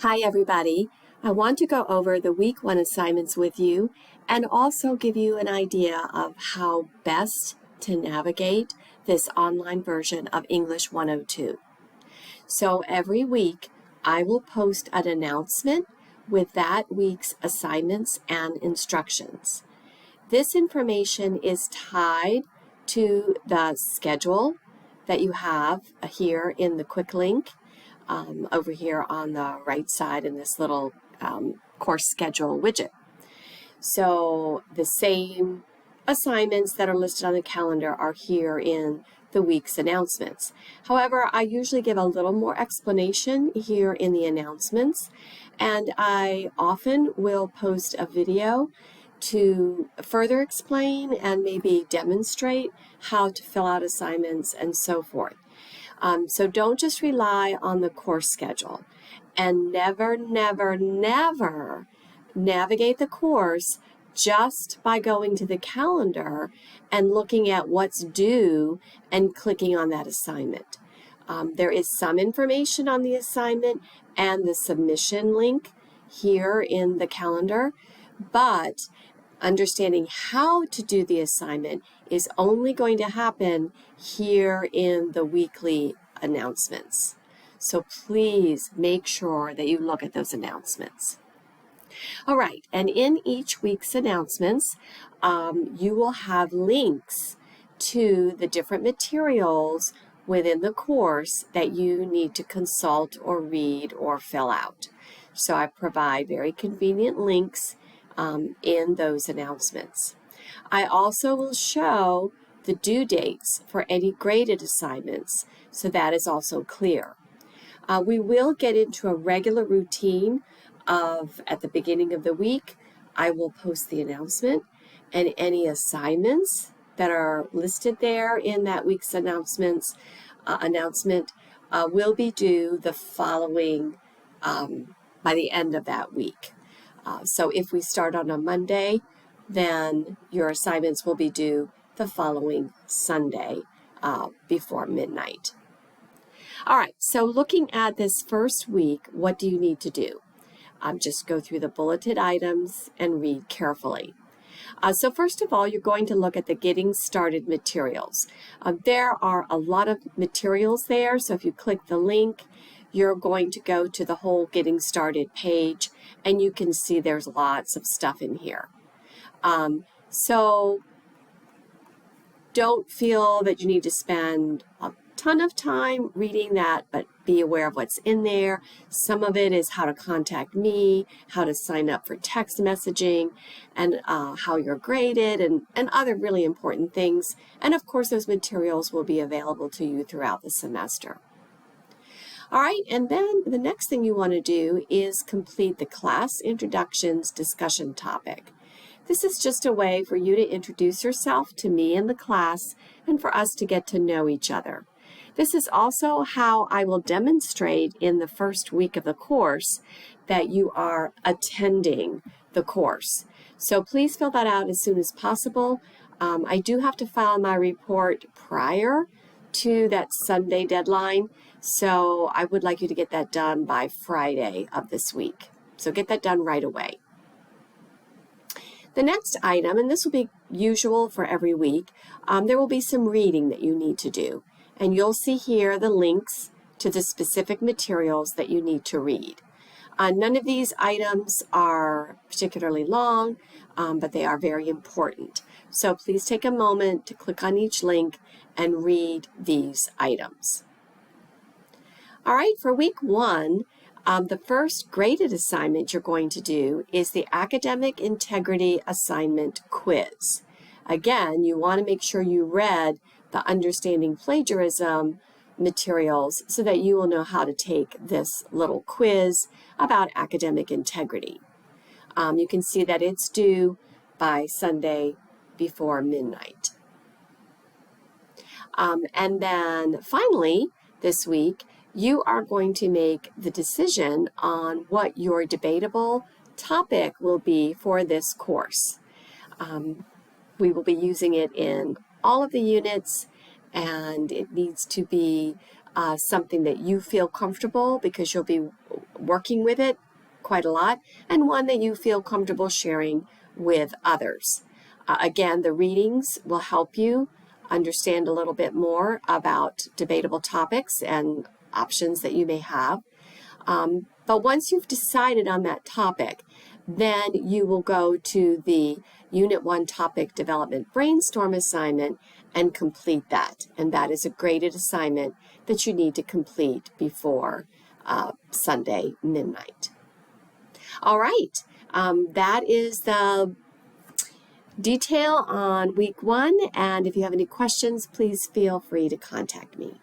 Hi everybody. I want to go over the week 1 assignments with you and also give you an idea of how best to navigate this online version of English 102. So every week I will post an announcement with that week's assignments and instructions. This information is tied to the schedule that you have here in the quick link. Over here on the right side in this little course schedule widget. So the same assignments that are listed on the calendar are here in the week's announcements. However, I usually give a little more explanation here in the announcements, and I often will post a video to further explain and maybe demonstrate how to fill out assignments and so forth. So don't just rely on the course schedule, and never navigate the course just by going to the calendar and looking at what's due and clicking on that assignment. There is some information on the assignment and the submission link here in the calendar, but understanding how to do the assignment is only going to happen here in the weekly announcements. So please make sure that you look at those announcements. All right, and in each week's announcements, you will have links to the different materials within the course that you need to consult or read or fill out. So I provide very convenient links in those announcements. I also will show the due dates for any graded assignments, so that is also clear. We will get into a regular routine of, at the beginning of the week, I will post the announcement, and any assignments that are listed there in that week's announcement will be due the following, by the end of that week. So if we start on a Monday, then your assignments will be due the following Sunday before midnight. All right, so looking at this first week, what do you need to do? Just go through the bulleted items and read carefully. So first of all, you're going to look at the Getting Started materials. There are a lot of materials there, so if you click the link, you're going to go to the whole Getting Started page, and you can see there's lots of stuff in here. So don't feel that you need to spend a ton of time reading that, but be aware of what's in there. Some of it is how to contact me, how to sign up for text messaging, and how you're graded, and other really important things. And of course, those materials will be available to you throughout the semester. All right, and then the next thing you want to do is complete the class introductions discussion topic. This is just a way for you to introduce yourself to me and the class, and for us to get to know each other. This is also how I will demonstrate in the first week of the course that you are attending the course. So please fill that out as soon as possible. I do have to file my report prior to that Sunday deadline, so I would like you to get that done by Friday of this week. So get that done right away. The next item, and this will be usual for every week, there will be some reading that you need to do. And you'll see here the links to the specific materials that you need to read. None of these items are particularly long, but they are very important. So please take a moment to click on each link and read these items. All right, for week 1, the first graded assignment you're going to do is the Academic Integrity Assignment Quiz. Again, you want to make sure you read the Understanding Plagiarism materials so that you will know how to take this little quiz about academic integrity. You can see that it's due by Sunday before midnight. And then finally, this week, you are going to make the decision on what your debatable topic will be for this course. We will be using it in all of the units, and it needs to be something that you feel comfortable because you'll be working with it quite a lot, and one that you feel comfortable sharing with others. Again, the readings will help you understand a little bit more about debatable topics and options that you may have. But once you've decided on that topic, then you will go to the Unit 1 Topic Development Brainstorm assignment and complete that. And that is a graded assignment that you need to complete before Sunday midnight. All right, that is the detail on week 1. And if you have any questions, please feel free to contact me.